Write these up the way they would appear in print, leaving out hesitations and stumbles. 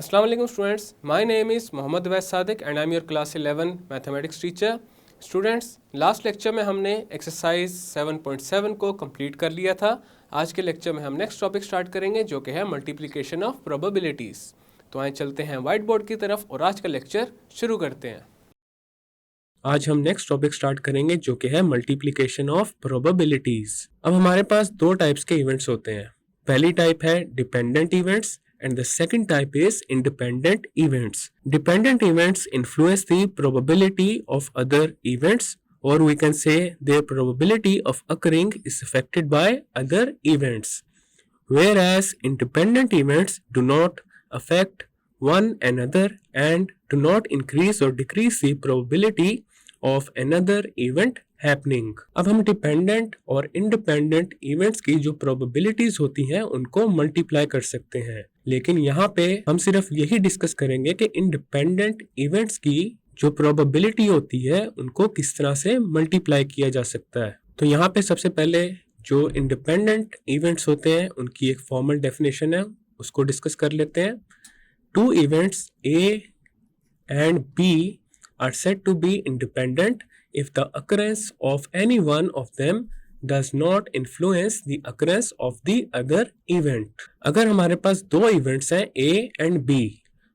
Assalamu alaikum students, my name is Mohammad Wais Sadiq and I am your class 11 mathematics teacher. Students, last lecture में हमने exercise 7.7 को complete कर लिया था. आज के लेक्चर में हम नेक्स्ट टॉपिक स्टार्ट करेंगे जो कि है मल्टीप्लिकेशन ऑफ प्रोबेबिलिटीज़. तो आइए चलते हैं वाइट बोर्ड की तरफ और आज का लेक्चर शुरू करते हैं. आज हम नेक्स्ट टॉपिक स्टार्ट करेंगे जो कि है मल्टीप्लिकेशन ऑफ प्रोबेबिलिटीज़. अब हमारे पास दो टाइप्स के इवेंट्स होते हैं. पहली टाइप है dependent events and the second type is independent events. Dependent events influence the probability of other events, or we can say their probability of occurring is affected by other events, whereas independent events do not affect one another and do not increase or decrease the probability of another event happening. अब हम dependent और independent events की जो probabilities होती हैं उनको multiply कर सकते हैं, लेकिन यहाँ पे हम सिर्फ यही डिस्कस करेंगे कि इंडिपेंडेंट इवेंट्स की जो प्रोबेबिलिटी होती है उनको किस तरह से मल्टीप्लाई किया जा सकता है. तो यहाँ पे सबसे पहले जो इंडिपेंडेंट इवेंट्स होते हैं उनकी एक फॉर्मल डेफिनेशन है, उसको डिस्कस कर लेते हैं. Two events A and B are said to be independent if the occurrence of any one of them does not influence the occurrence of the other event. अगर हमारे पास दो इवेंट्स हैं A and B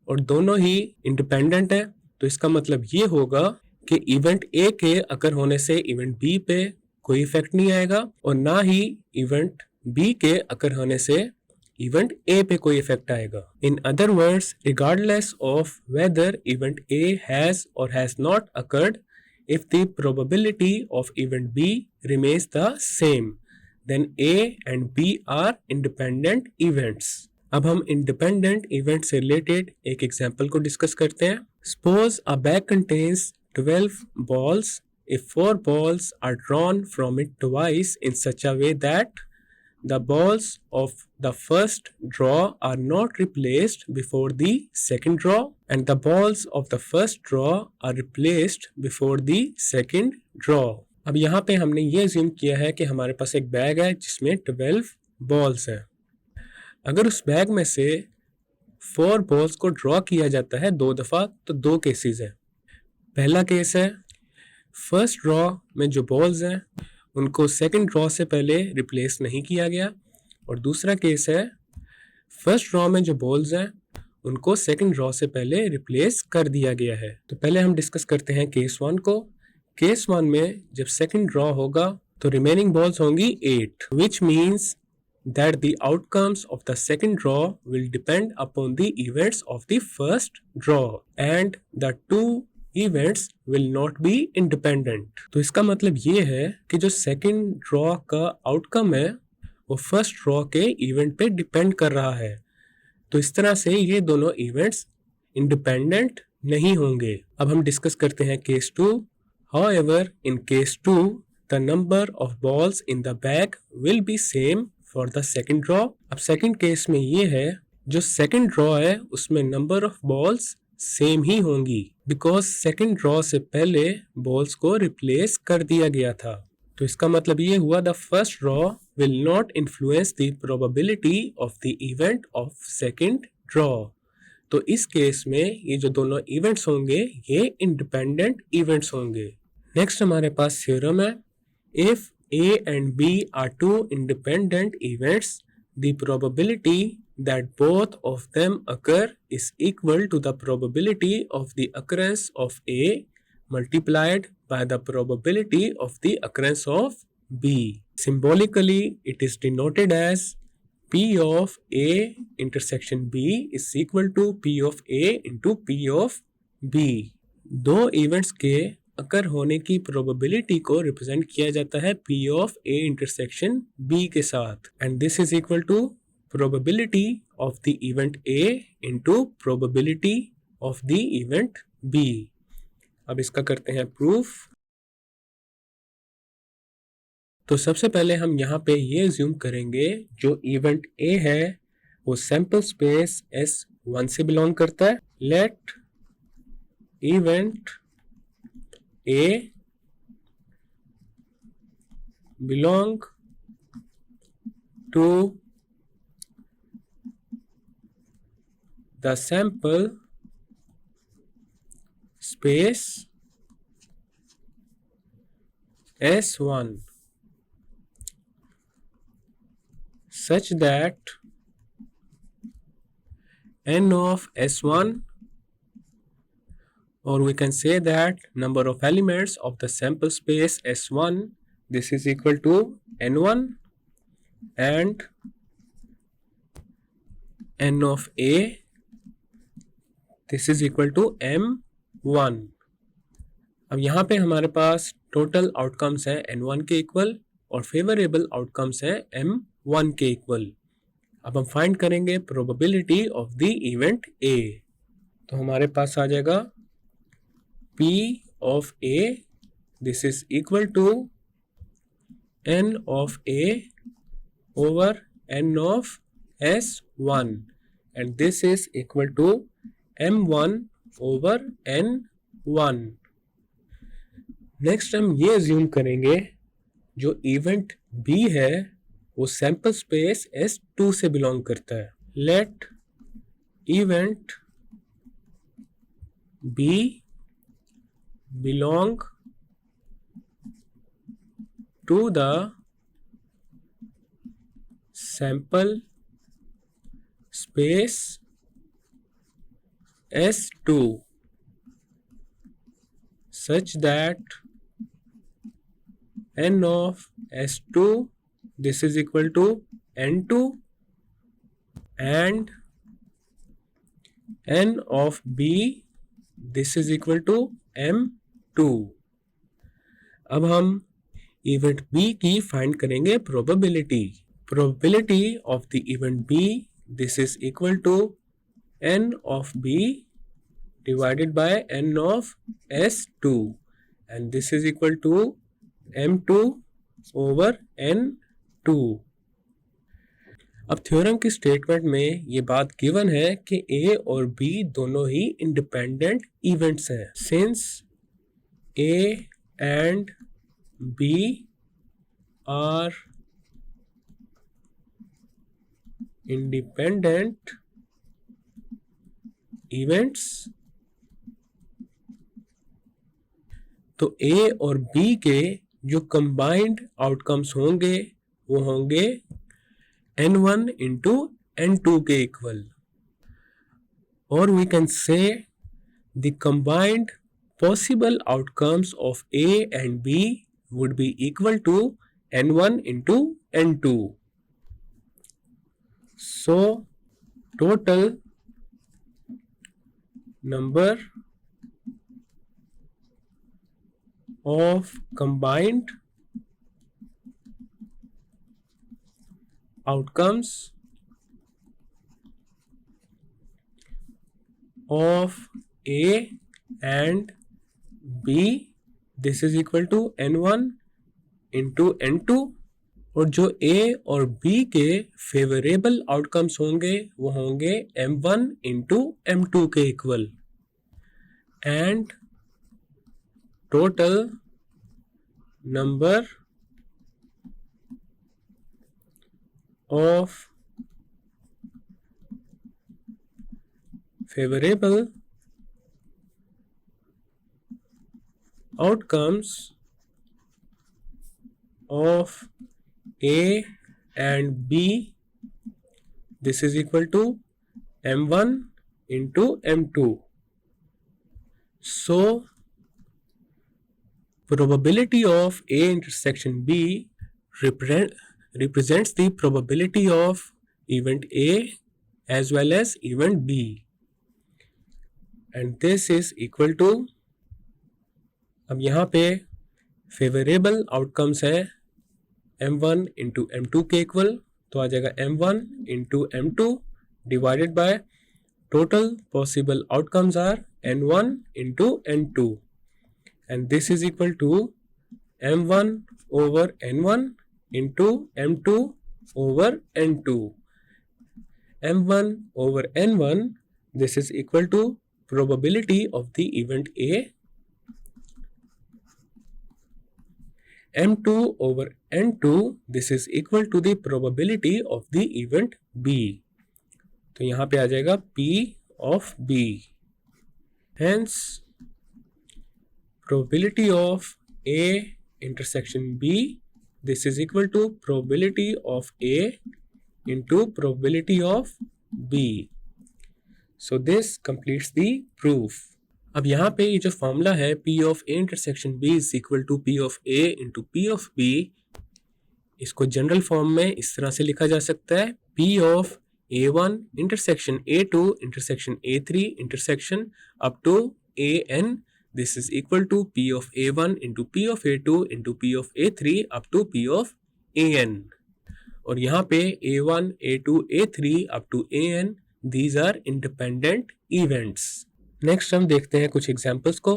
और दोनों ही independent हैं तो इसका मतलब ये होगा कि इवेंट A के अकर होने से इवेंट B पे कोई इफेक्ट नहीं आएगा और ना ही इवेंट B के अकर होने से इवेंट A पे कोई इफेक्ट आएगा. In other words, regardless of whether event A has or has not occurred, if the probability of event B remains the same, then A and B are independent events. अब हम independent event से related एक example को discuss करते हैं. Suppose a bag contains 12 balls. If 4 balls are drawn from it twice in such a way that the balls of the first draw are not replaced before the second draw and the balls of the first draw are replaced before the second draw. अब यहाँ पे हमने ये assume किया है कि हमारे पास एक बैग है जिसमें 12 बॉल्स हैं. अगर उस बैग में से 4 बॉल्स को ड्रॉ किया जाता है 2 दफ़ा तो 2 केसेस हैं. पहला केस है फर्स्ट ड्रॉ में जो बॉल्स हैं उनको सेकंड ड्रॉ से पहले रिप्लेस नहीं किया गया और दूसरा केस है फर्स्ट ड्रॉ में जो बॉल्स हैं उनको सेकंड ड्रॉ से पहले रिप्लेस कर दिया गया है. तो पहले हम डिस्कस करते हैं केस 1 को. केस 1 में जब सेकंड ड्रॉ होगा तो रिमेनिंग बॉल्स होंगी 8, which means that the outcomes of the second draw will depend upon the events of the first draw and the two events will not be independent. तो इसका मतलब ये है कि जो सेकंड ड्रॉ का आउटकम है वो फर्स्ट ड्रॉ के इवेंट पे डिपेंड कर रहा है. तो इस तरह से ये दोनों इवेंट्स इंडिपेंडेंट नहीं होंगे. अब हम डिस्कस करते हैं case 2. However, in case 2, the number of balls in the bag will be same for the second draw. अब सेकंड केस में ये है जो सेकंड ड्रॉ है उसमें नंबर ऑफ बॉल्स सेम ही होंगी बिकॉज सेकंड ड्रॉ से पहले बॉल्स को रिप्लेस कर दिया गया था. तो इसका मतलब ये हुआ the first draw will not influence the probability of the event of second draw. तो इस केस में ये जो दोनों इवेंट्स होंगे ये इंडिपेंडेंट इवेंट्स होंगे. नेक्स्ट हमारे पास थ्योरम है. If A and B are two independent events, the probability that both of them occur is equal to the probability of the occurrence of A multiplied by the probability of the occurrence of B. Symbolically, it is denoted as P of A intersection B is equal to P of A into P of B. दो events के अकर होने की probability को represent किया जाता है P of A intersection B के साथ and this is equal to probability of the event A into probability of the event B. अब इसका करते हैं प्रूफ. तो सबसे पहले हम यहाँ पे ये अज्यूम करेंगे जो इवेंट A है वो सैंपल स्पेस S1 से बिलोंग करता है. Let event A belong to the sample space S1 such that n of S1, or we can say that number of elements of the sample space S1, this is equal to n1, and n of A, this is equal to m1. अब यहाँ पे हमारे पास total outcomes हैं n1 के equal और favourable outcomes हैं m1 के equal. अब हम फाइंड करेंगे probability of the event A. तो हमारे पास आ जाएगा P of A, this is equal to n of A over n of S1, and this is equal to m1 over n1. Next हम ये assume करेंगे जो इवेंट B है वो sample space S2 से बिलोंग करता है. Let event B belong to the sample space S2 such that n of S2, this is equal to n2, and n of B, this is equal to m2. अब हम event B की find करेंगे probability. Probability of the event B, this is equal to n of B divided by n of S2, and this is equal to m2 over n2. अब theorem की statement में ये बात given है कि A और B दोनों ही independent events हैं. Since A and B are independent events, तो A और B के जो कंबाइंड आउटकम्स होंगे वो होंगे n1 इंटू n2 के इक्वल, और we can say the combined possible outcomes of A and B would be equal to n1 into n2. So total number of combined outcomes of A and B, this is equal to n1 into n2, और जो A और B के favourable outcomes होंगे वो होंगे m1 into m2 के equal, and total number of favorable outcomes of A and B, this is equal to m1 into m2. So probability of A intersection B represents the probability of event A as well as event B, and this is equal to, अब यहाँ पे favourable outcomes है m1 into m2 के equal, तो आ जाएगा m1 into m2 divided by total possible outcomes are n1 into n2, and this is equal to m1 over n1 into m2 over n2. m1 over n1, this is equal to probability of the event A. m2 over n2, this is equal to the probability of the event B. तो यहाँ पे आ जाएगा P of B. Hence, probability of A intersection B, this is equal to probability of A into probability of B. So this completes the proof. अब यहाँ पे ये जो formula है P of A intersection B is equal to P of A into P of B, इसको general form में इस तरह से लिखा जा सकता है P of A1 intersection A2 intersection A3 intersection up to AN. This is equal to P of A1 into P of A2 into P of A3 up to P of AN. और यहाँ पे A1, A2, A3 up to AN, these are independent events. Next हम देखते हैं कुछ examples को.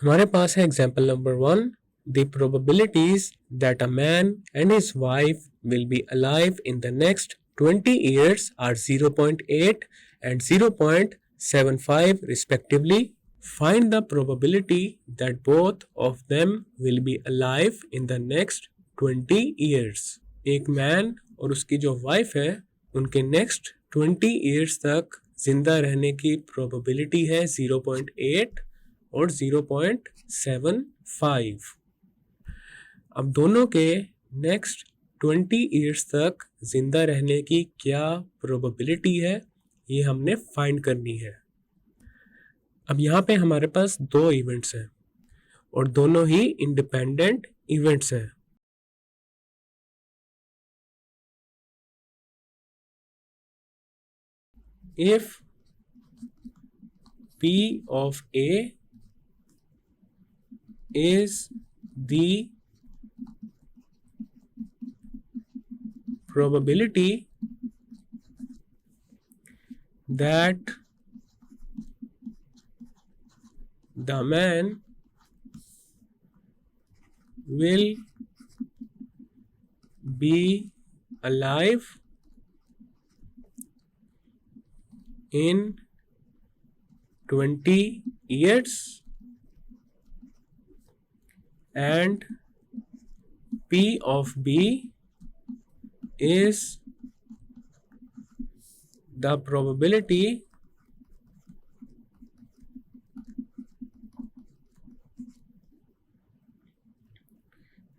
हमारे पास है example number 1. The probabilities that a man and his wife will be alive in the next 20 years are 0.8 and 0.75 respectively. Find the probability that both of them will be alive in the next 20 years. एक man और उसकी जो wife है उनके next 20 years तक जिंदा रहने की प्रोबेबिलिटी है 0.8 और 0.75. अब दोनों के नेक्स्ट 20 years तक जिंदा रहने की क्या प्रोबेबिलिटी है ये हमने फाइंड करनी है. अब यहाँ पे हमारे पास दो इवेंट्स हैं और दोनों ही इंडिपेंडेंट इवेंट्स हैं. If P of A is the probability that the man will be alive in 20 years and P of B is the probability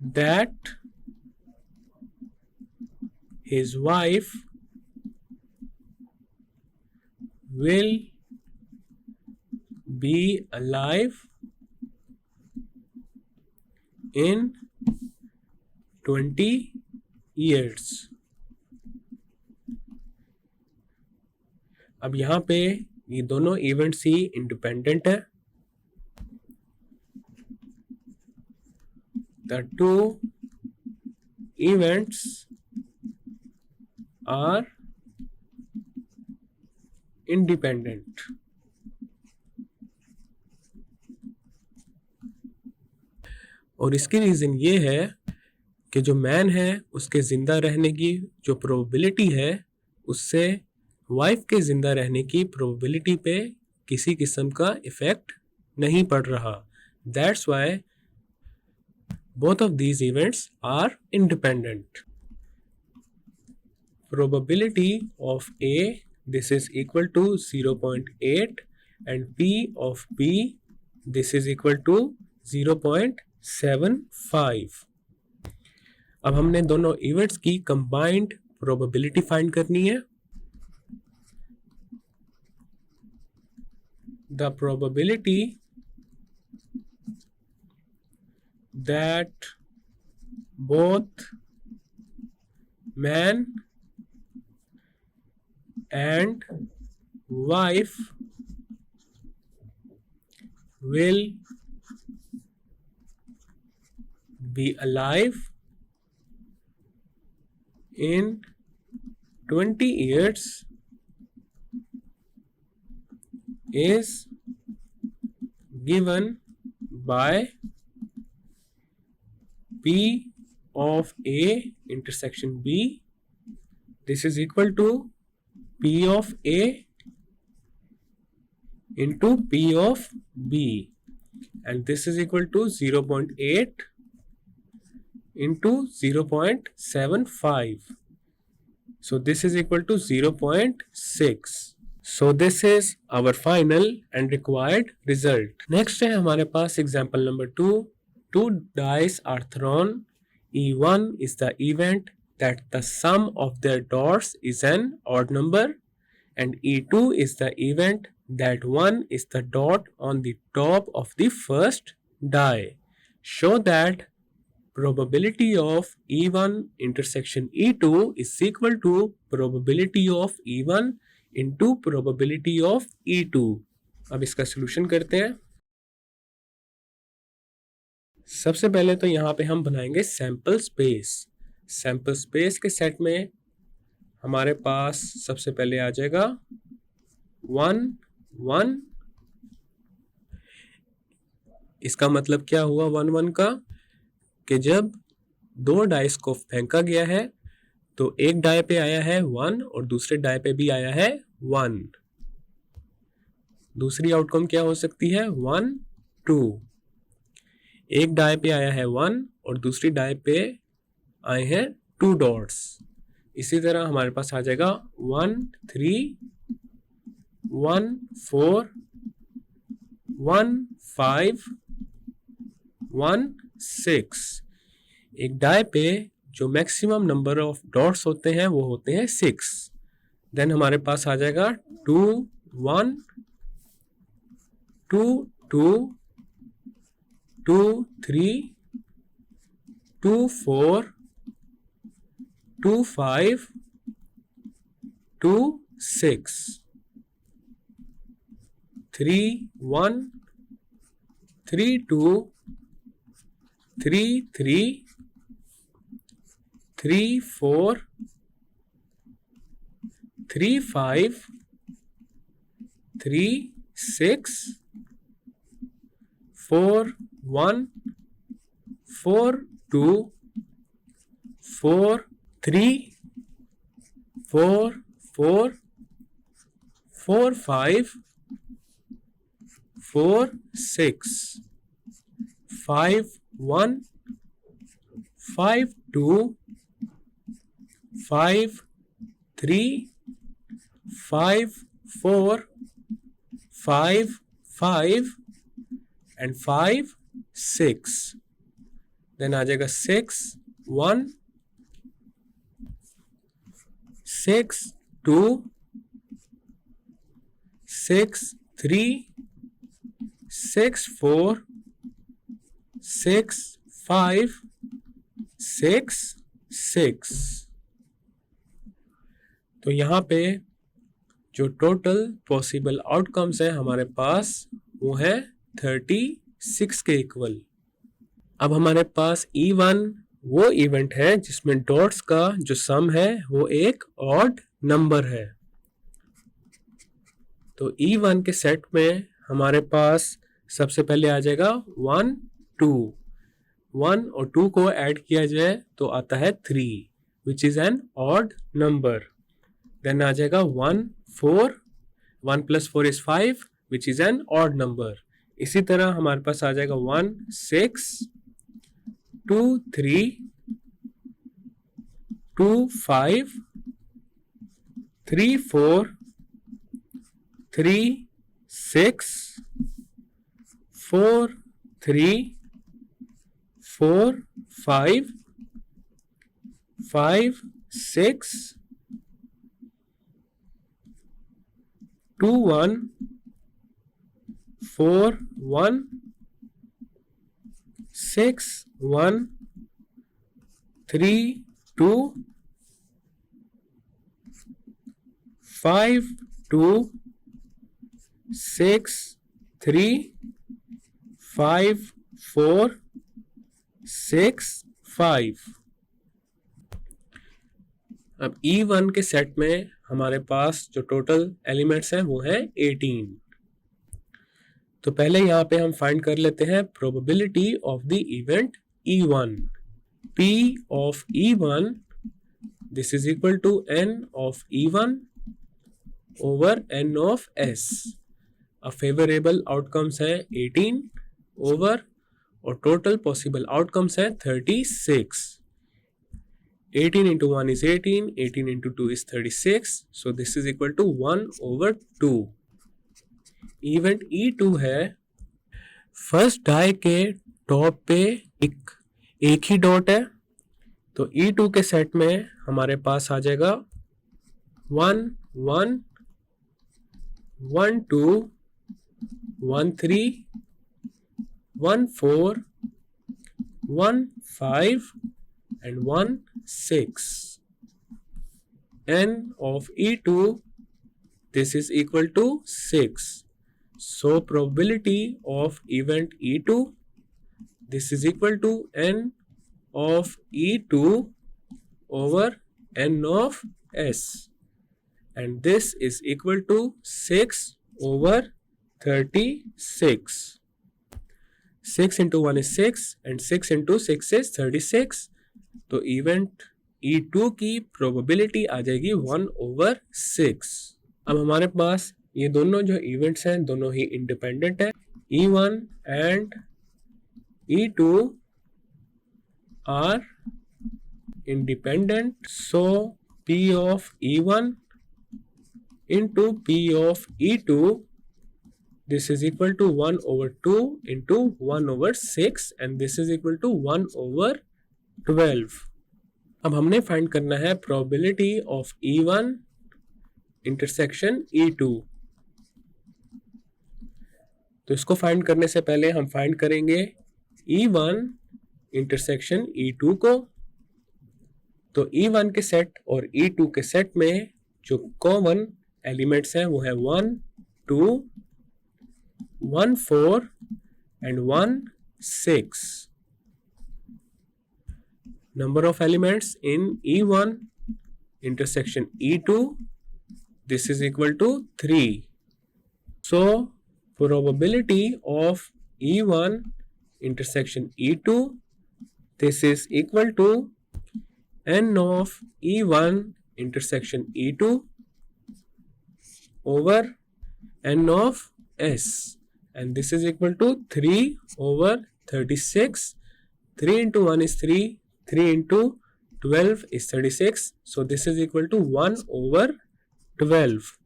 that his wife will be alive in 20 years. अब यहाँ पे ये दोनों events ही independent है. The two events are independent. और इसकी reason ये है कि जो मैन है उसके ज़िंदा रहने की जो प्रोबेबिलिटी है उससे वाइफ के ज़िंदा रहने की प्रोबेबिलिटी पे किसी किस्म का इफ़ेक्ट नहीं पड़ रहा. That's why both of these events are independent. Probability of A, this is equal to 0.8 and P of B, this is equal to 0.75. अब हमने दोनों इवेंट्स की कंबाइंड प्रोबेबिलिटी फाइंड करनी है. The probability that both man and wife will be alive in 20 years is given by P of A intersection B, this is equal to P of A into P of B, and this is equal to 0.8 into 0.75. So this is equal to 0.6. So this is our final and required result. Next है हमारे पास example number 2. 2 dice are thrown. E1 is the event that the sum of their dots is an odd number, and E2 is the event that 1 is the dot on the top of the first die. Show that probability of E1 intersection E2 is equal to probability of E1 into probability of E2. अब इसका solution करते हैं। सबसे पहले तो यहाँ पे हम बनाएंगे सैंपल स्पेस। सैंपल स्पेस के सेट में हमारे पास सबसे पहले आ जाएगा 1 1। इसका मतलब क्या हुआ 1 1 का, कि जब दो डाइस को फेंका गया है तो एक डाई पे आया है 1 और दूसरे डाई पे भी आया है 1। दूसरी आउटकम क्या हो सकती है 1 2। एक डाई पे आया है 1 और दूसरी डाई पे आए हैं 2 डॉट्स। इसी तरह हमारे पास आ जाएगा 1 3 1 4 1 5 1 6। एक डाई पे जो मैक्सिमम नंबर ऑफ डॉट्स होते हैं वो होते हैं 6। देन हमारे पास आ जाएगा 2 1 2 2 2 3 2 4 2 5 2 6 3 1 3 2 3 3 3 4 3 5 3 6 4 1 4 2 4 3 4 4 4 5 4 6 5 1 5 2 5 3 5 4 5 5 and 5 6। देन आ जाएगा 6 1 6 2 6 3 6 4 6 5 6 6। तो यहाँ पे जो टोटल पॉसिबल आउटकम्स हैं हमारे पास वो है 36 के इक्वल। अब हमारे पास E1 वो इवेंट है जिसमें डॉट्स का जो सम है वो एक ऑड नंबर है। तो E1 के सेट में हमारे पास सबसे पहले आ जाएगा 1 2। 1 और 2 को ऐड किया जाए तो आता है 3 which is an odd number. Then आ जाएगा 1 4 1 + 4 = 5 which is an odd number. इसी तरह हमारे पास आ जाएगा 1 6 2 3 2 5 3 4 3 6 4 3 4 5 5 6 2 1 4 1 6 1 3 2 5 2 6 3 5 4 6 5। अब E1 के सेट में हमारे पास जो टोटल एलिमेंट्स हैं वो है 18। तो पहले यहाँ पे हम फाइंड कर लेते हैं probability of the event E1। P of E1 this is equal to N of E1 over N of S। अब फेवरेबल आउटकम्स है 18 ओवर और टोटल पॉसिबल आउटकम्स है 36। 18 into 1 is 18, 18 into 2 is 36, so this is equal to 1/2. Event E2 है, first die के top पे एक ही dot है, तो E2 के सेट में हमारे पास आ जाएगा 1 1 1 2 1 3 1 4 1 5 and 1 6. N of E2, this is equal to 6. So probability of event E2, this is equal to N of E2 over N of S, and this is equal to 6 over 36. 6 into 1 is 6 and 6 into 6 is 36. तो event E2 की probability आ जाएगी 1/6. अब हमारे पास ये दोनों जो events हैं दोनों ही इंडिपेंडेंट है. E1 and E2 are independent, so P of E1 into P of E2, this is equal to 1/2 into 1/6 and this is equal to 1/12. अब हमने फाइंड करना है probability of E1 intersection E2. तो इसको find करने से पहले हम फाइंड करेंगे E1 इंटरसेक्शन E2 को. तो E1 के सेट और E2 के सेट में जो कॉमन एलिमेंट्स हैं वो है 1 2 1 4 and 1 6. Number of elements in E1 intersection E2, this is equal to 3. So probability of E1 intersection E2, this is equal to N of E1 intersection E2 over N of S, and this is equal to 3/36. 3 into 1 is 3, 3 into 12 is 36, so this is equal to 1/12.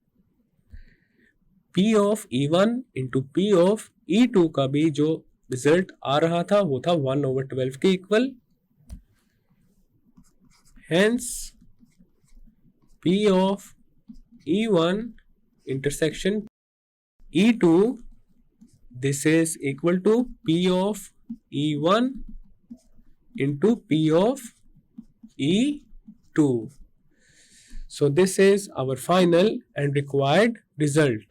P of E1 into P of E2 का भी जो result आ रहा था वो था 1/12 के equal. Hence P of E1 intersection E2, this is equal to P of E1 into P of E2. So this is our final and required result.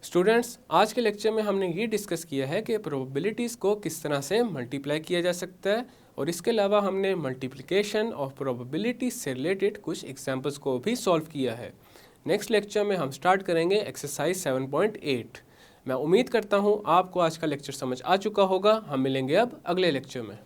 Students, आज के लेक्चर में हमने ये डिस्कस किया है कि प्रोबेबिलिटीज़ को किस तरह से मल्टीप्लाई किया जा सकता है, और इसके अलावा हमने मल्टीप्लिकेशन ऑफ प्रोबेबिलिटी से रिलेटेड कुछ एग्जांपल्स को भी सॉल्व किया है. नेक्स्ट लेक्चर में हम स्टार्ट करेंगे एक्सरसाइज 7.8. मैं उम्मीद करता हूँ आपको आज का लेक्चर समझ आ चुका होगा. हम मिलेंगे अब अगले लेक्चर में.